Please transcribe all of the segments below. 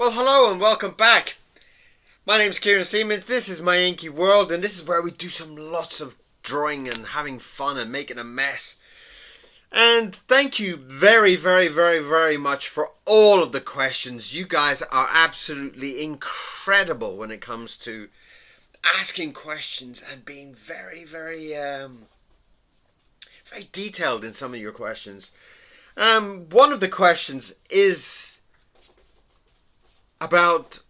Well, hello and welcome back. My name's Kieron Seamons. This is my inky world, and this is where we do lots of drawing and having fun and making a mess. And thank you very, very, very, very much for all of the questions. You guys are absolutely incredible when it comes to asking questions and being very, very, very detailed in some of your questions. One of the questions is about,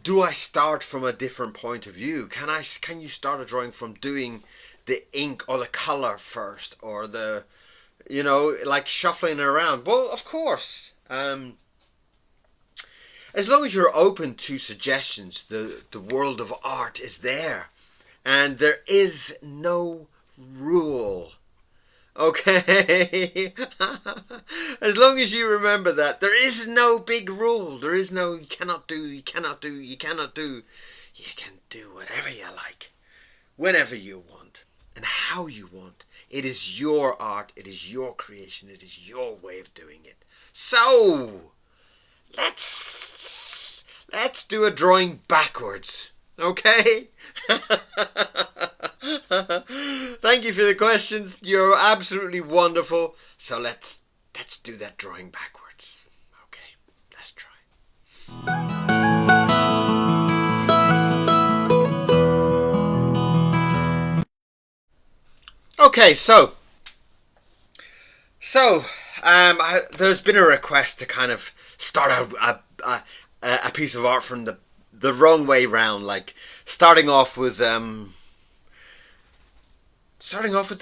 do I start from a different point of view? Can you start a drawing from doing the ink or the color first, or like shuffling it around? Well, of course. As long as you're open to suggestions, the world of art is there, and there is no rule. Okay. As long as you remember that there is no big rule. There is no you cannot do, you cannot do, you cannot do. You can do whatever you like, whenever you want, and how you want. It is your art, it is your creation, it is your way of doing it. So let's do a drawing backwards. Okay? Thank you for the questions. You're absolutely wonderful. So let's do that drawing backwards. Okay, let's try. Okay, there's been a request to kind of start a piece of art from the wrong way round, like starting off with the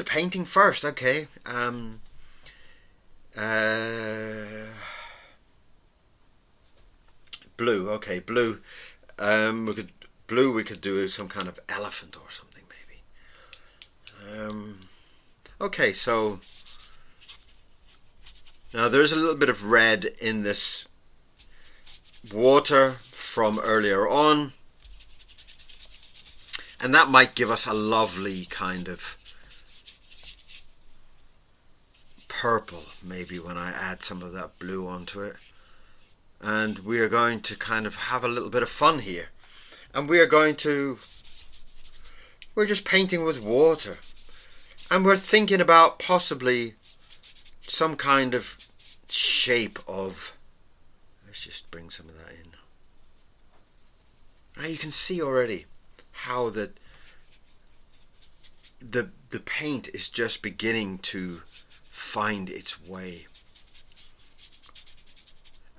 painting first. Okay. Blue. Okay, blue. We could do some kind of elephant or something, maybe. Okay, so now there's a little bit of red in this water from earlier on, and that might give us a lovely kind of purple maybe when I add some of that blue onto it. And we are going to kind of have a little bit of fun here, and we're just painting with water, and we're thinking about possibly some kind of shape of, let's just bring some of that in. Now you can see already how the paint is just beginning to find its way.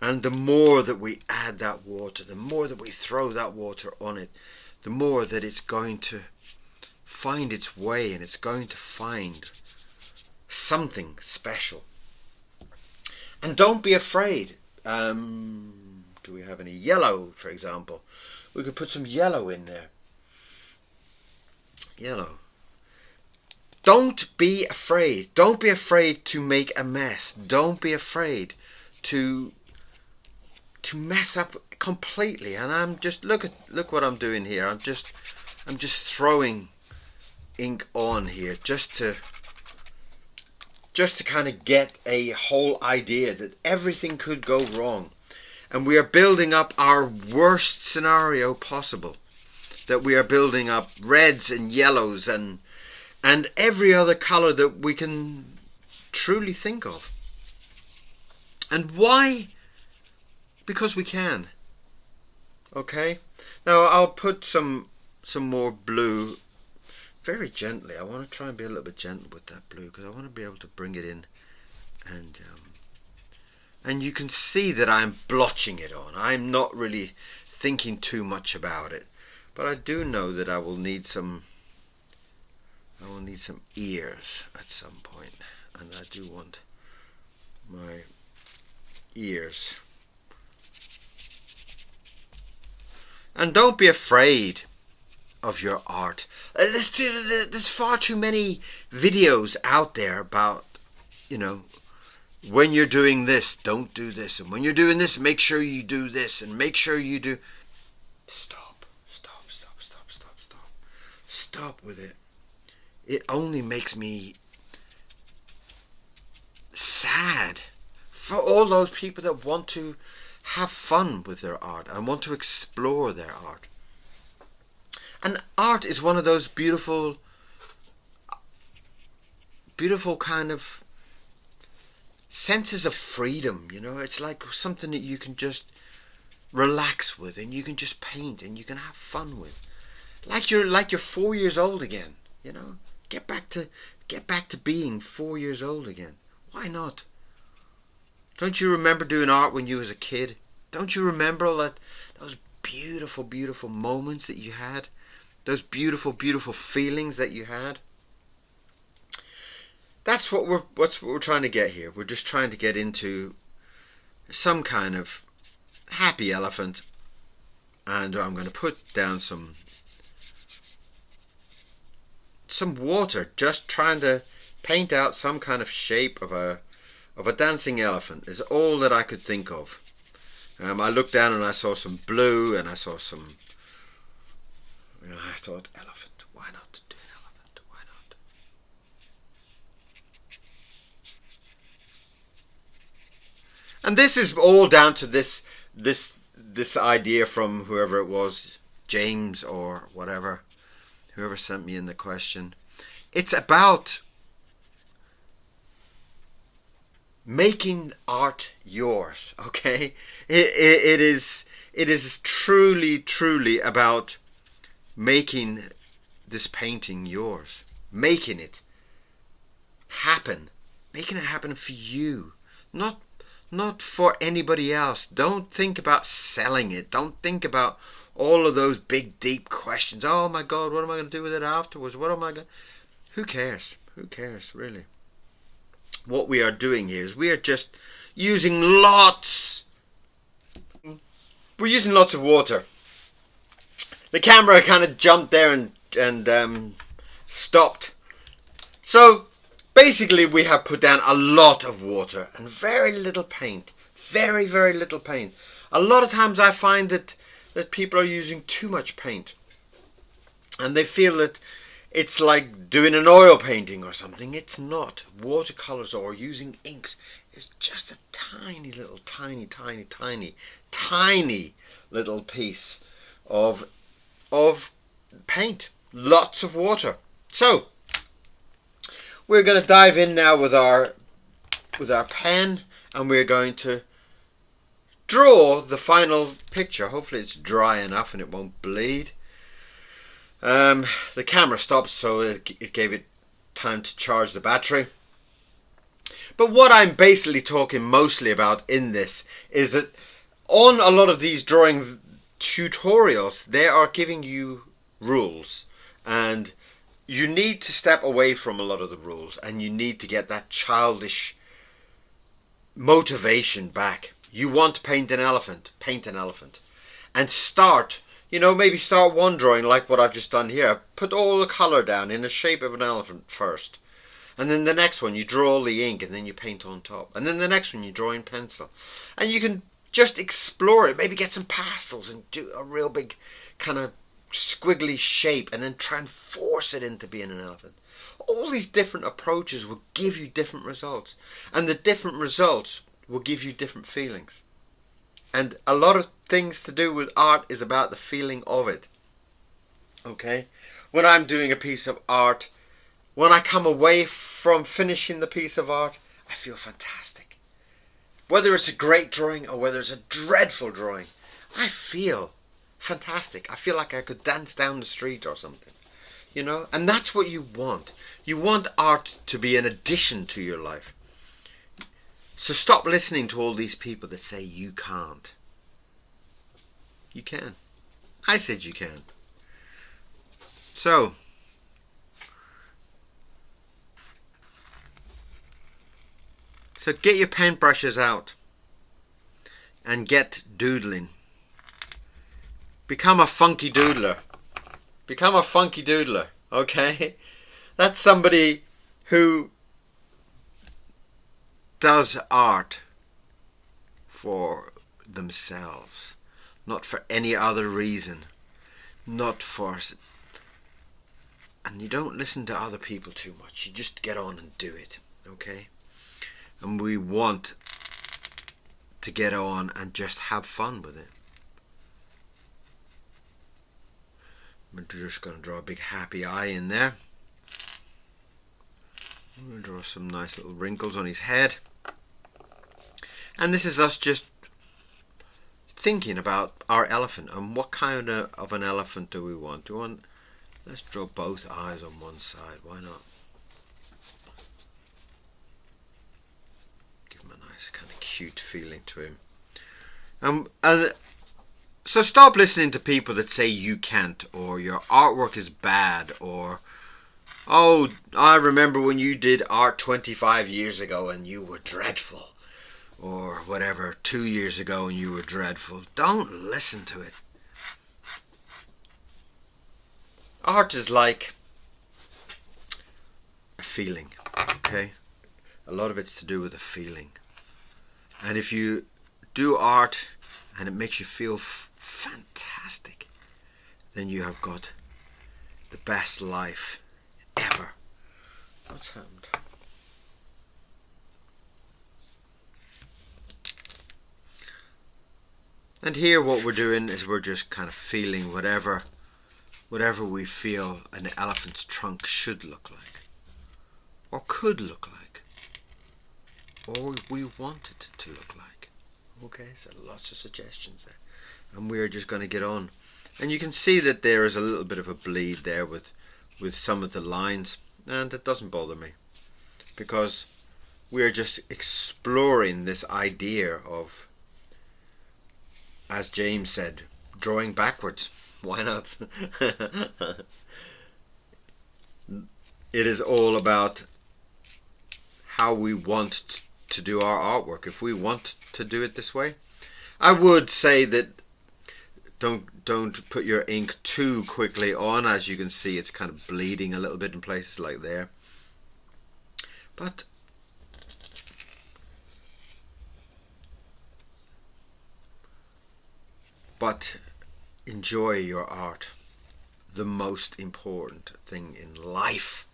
And the more that we add that water, the more that we throw that water on it, the more that it's going to find its way, and it's going to find something special. And don't be afraid. Do we have any yellow, for example? We could put some yellow in there. Yellow. Don't be afraid. Don't be afraid to make a mess. Don't be afraid to mess up completely. And I'm just look what I'm doing here. I'm just throwing ink on here just to kind of get a whole idea that everything could go wrong. And we are building up our worst scenario possible. That we are building up reds and yellows and every other color that we can truly think of. And why? Because we can. Okay? Now I'll put some more blue very gently. I want to try and be a little bit gentle with that blue, because I want to be able to bring it in, and you can see that I'm blotching it on. I'm not really thinking too much about it, but I do know that I will need some ears at some point, and I do want my ears. And don't be afraid of your art. There's far too many videos out there about, when you're doing this, don't do this, and when you're doing this, make sure you do this, and make sure you do. Stop with it. It only makes me sad for all those people that want to have fun with their art and want to explore their art. And art is one of those beautiful kind of senses of freedom, you know. It's like something that you can just relax with, and you can just paint and you can have fun with. Like you're 4 years old again, you know. Get back to being 4 years old again. Why not? Don't you remember doing art when you was a kid? Don't you remember all those beautiful, beautiful moments that you had? Those beautiful, beautiful feelings that you had? That's what we're trying to get here. We're just trying to get into some kind of happy elephant, and I'm going to put down some water, just trying to paint out some kind of shape of a dancing elephant is all that I could think of. I looked down and I saw some blue, and I saw some, I thought, elephant, why not do an elephant, why not? And this is all down to this idea from whoever it was, James or whatever, whoever sent me in the question. It's about making art yours, okay? It is truly about making this painting yours, making it happen for you, not for anybody else. Don't think about selling it. Don't think about all of those big deep questions. Oh my God, what am I going to do with it afterwards? Who cares? Who cares, really? What we are doing here is we are just using lots of water. The camera kind of jumped there and stopped. So basically we have put down a lot of water and very little paint. Very, very little paint. A lot of times I find that people are using too much paint, and they feel that it's like doing an oil painting or something. It's not. Watercolors or using inks is just a tiny little, tiny little piece of paint. Lots of water. So we're going to dive in now with our pen, and we're going to draw the final picture. Hopefully it's dry enough and it won't bleed. The camera stopped, so it gave it time to charge the battery. But what I'm basically talking mostly about in this is that on a lot of these drawing tutorials, they are giving you rules, and you need to step away from a lot of the rules, and you need to get that childish motivation back. You want to paint an elephant, and start. Maybe start one drawing like what I've just done here. Put all the colour down in the shape of an elephant first. And then the next one you draw all the ink and then you paint on top. And then the next one you draw in pencil. And you can just explore it. Maybe get some pastels and do a real big kind of squiggly shape and then try and force it into being an elephant. All these different approaches will give you different results. And the different results will give you different feelings. And a lot of things to do with art is about the feeling of it. Okay? When I'm doing a piece of art, when I come away from finishing the piece of art, I feel fantastic. Whether it's a great drawing or whether it's a dreadful drawing, I feel fantastic. I feel like I could dance down the street or something. And that's what you want. You want art to be an addition to your life. So stop listening to all these people that say you can't. You can. I said you can. So get your paintbrushes out and get doodling. Become a funky doodler. Become a funky doodler, okay? That's somebody who does art for themselves, not for any other reason, and you don't listen to other people too much. You just get on and do it, okay? And we want to get on and just have fun with it. I'm just going to draw a big happy eye in there. I'm going to draw some nice little wrinkles on his head. And this is us just thinking about our elephant and what kind of an elephant do we want. Let's draw both eyes on one side. Why not? Give him a nice kind of cute feeling to him. And so stop listening to people that say you can't, or your artwork is bad, or, oh, I remember when you did art 25 years ago and you were dreadful, or whatever, 2 years ago and you were dreadful. Don't listen to it. Art is like a feeling, okay? A lot of it's to do with a feeling. And if you do art and it makes you feel fantastic, then you have got the best life ever. What's happened? And here what we're doing is we're just kind of feeling whatever we feel an elephant's trunk should look like, or could look like, or we want it to look like. Okay, so lots of suggestions there. And we're just going to get on. And you can see that there is a little bit of a bleed there with some of the lines, and it doesn't bother me, because we're just exploring this idea of, as James said, drawing backwards. Why not? It is all about how we want to do our artwork. If we want to do it this way, I would say that don't put your ink too quickly on. As you can see, it's kind of bleeding a little bit in places like there. But enjoy your art. The most important thing in life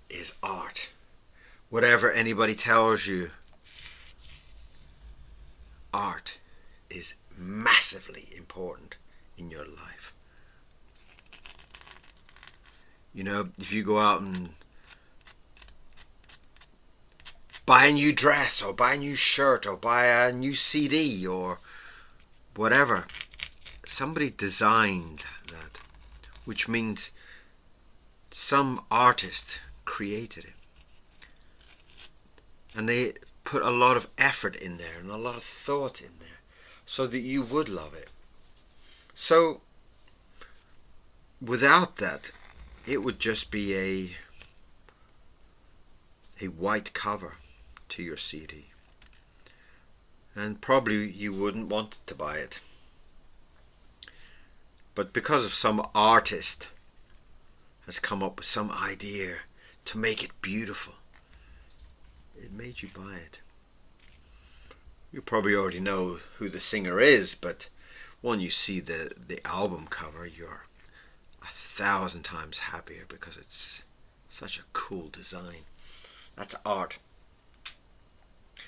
is art. Whatever anybody tells you, art is massively important in your life. You know, if you go out and buy a new dress, or buy a new shirt, or buy a new CD, or whatever, somebody designed that, which means some artist created it. And they put a lot of effort in there and a lot of thought in there so that you would love it. So without that, it would just be a white cover to your CD. And probably you wouldn't want to buy it. But because of some artist has come up with some idea to make it beautiful, it made you buy it. You probably already know who the singer is, but when you see the album cover, you're 1,000 times happier because it's such a cool design. That's art.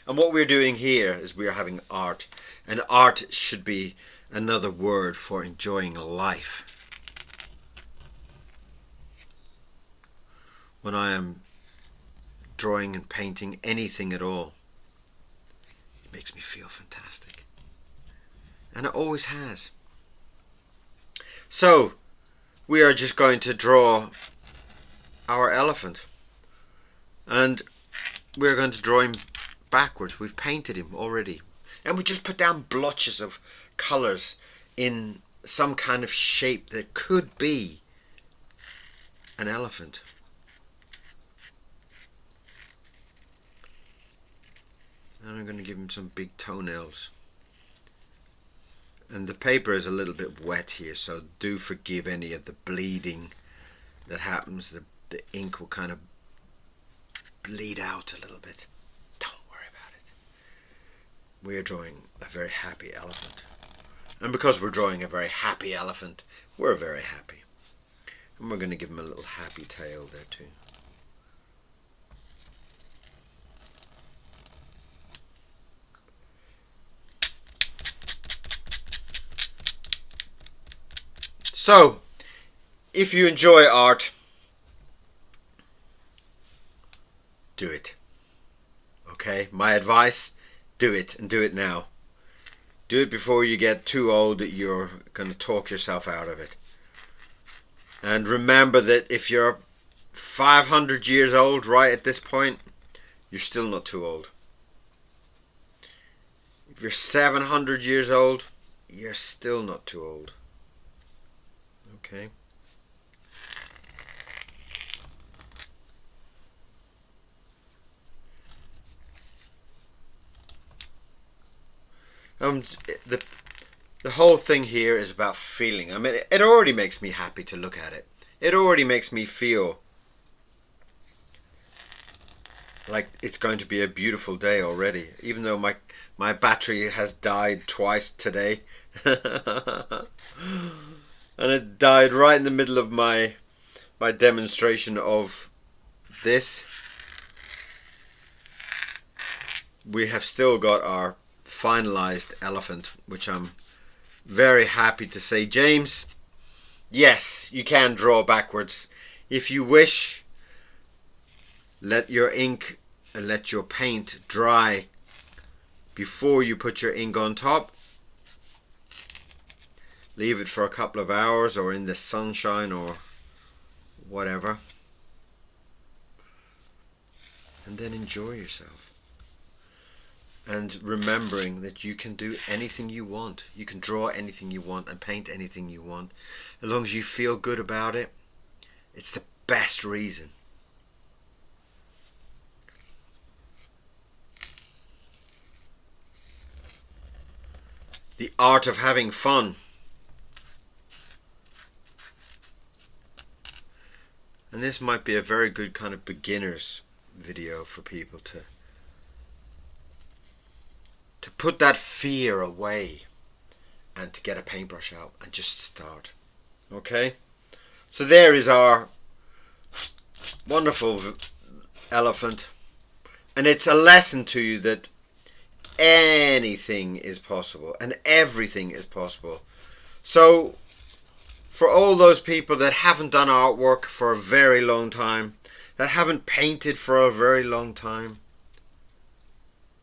And what we're doing here is we're having art. And art should be another word for enjoying life. When I am drawing and painting anything at all, it makes me feel fantastic. And it always has. So, we are just going to draw our elephant. And we're going to draw him backwards. We've painted him already. And we just put down blotches of colours in some kind of shape that could be an elephant. And I'm going to give him some big toenails. And the paper is a little bit wet here, so do forgive any of the bleeding that happens. The ink will kind of bleed out a little bit. Don't worry about it. We're drawing a very happy elephant. And because we're drawing a very happy elephant, we're very happy. And we're going to give him a little happy tail there too. So, if you enjoy art, do it. Okay, my advice, do it, and do it now. Do it before you get too old that you're going to talk yourself out of it. And remember that if you're 500 years old right at this point, you're still not too old. If you're 700 years old, you're still not too old. Okay? The whole thing here is about feeling. I mean, it already makes me happy to look at it. It already makes me feel like it's going to be a beautiful day already, even though my battery has died twice today. And it died right in the middle of my demonstration of this. We have still got our finalized elephant, which I'm very happy to say, James, yes, you can draw backwards if you wish. Let your ink and let your paint dry before you put your ink on top. Leave it for a couple of hours or in the sunshine or whatever, and then enjoy yourself. And remembering that you can do anything you want. You can draw anything you want and paint anything you want. As long as you feel good about it, it's the best reason. The art of having fun. And this might be a very good kind of beginner's video for people to put that fear away and to get a paintbrush out and just start. Okay? So there is our wonderful elephant. And it's a lesson to you that anything is possible and everything is possible. So for all those people that haven't done artwork for a very long time, that haven't painted for a very long time,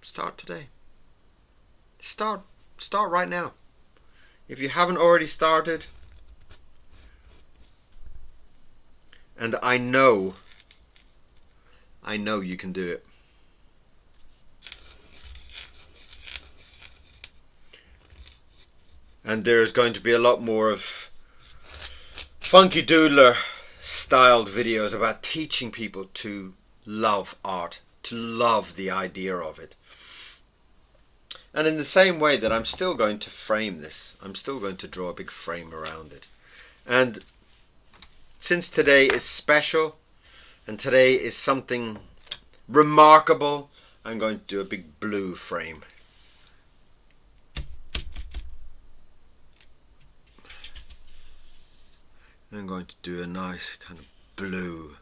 start today. Start right now. If you haven't already started, and I know you can do it. And there's going to be a lot more of Funki Doodler styled videos about teaching people to love art, to love the idea of it. And in the same way that I'm still going to frame this, I'm still going to draw a big frame around it. And since today is special and today is something remarkable, I'm going to do a big blue frame. I'm going to do a nice kind of blue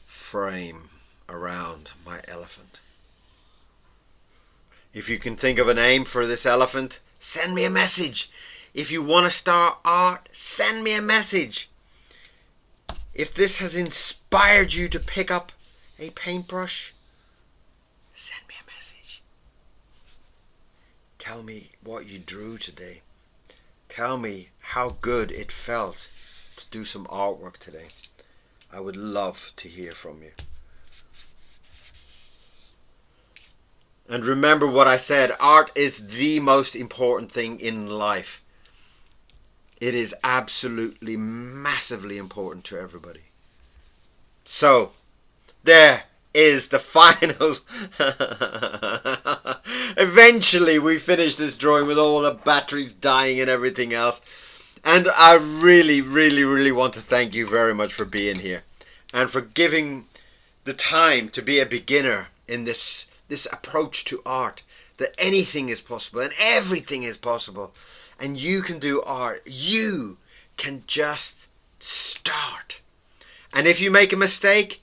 frame around my elephant. If you can think of a name for this elephant, send me a message. If you want to start art, send me a message. If this has inspired you to pick up a paintbrush, send me a message. Tell me what you drew today. Tell me how good it felt to do some artwork today. I would love to hear from you. And remember what I said, art is the most important thing in life. It is absolutely massively important to everybody. So, there is the final. Eventually we finished this drawing with all the batteries dying and everything else. And I really, really, really want to thank you very much for being here and for giving the time to be a beginner in this approach to art, that anything is possible and everything is possible, and you can do art. You can just start. And if you make a mistake,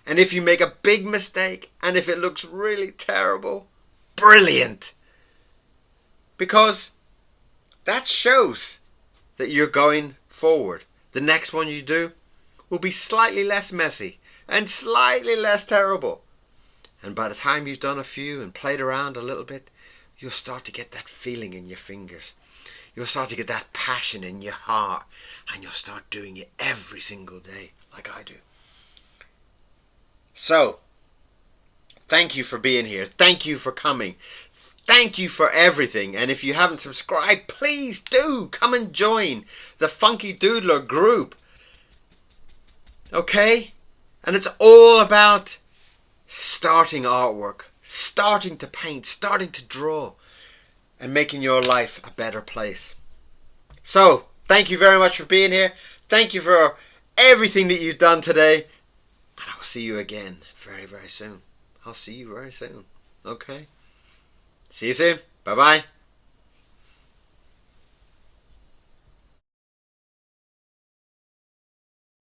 and if you make a big mistake, and if it looks really terrible, brilliant. because that shows that you're going forward. The next one you do will be slightly less messy and slightly less terrible. And by the time you've done a few and played around a little bit, you'll start to get that feeling in your fingers. You'll start to get that passion in your heart, and you'll start doing it every single day, like I do. So, thank you for being here. Thank you for coming. Thank you for everything. And if you haven't subscribed, please do come and join the Funki Doodler group. Okay? And it's all about starting artwork, starting to paint, starting to draw, and making your life a better place. So, thank you very much for being here. Thank you for everything that you've done today. And I will see you again very, very soon. I'll see you very soon. Okay? See you soon. Bye-bye.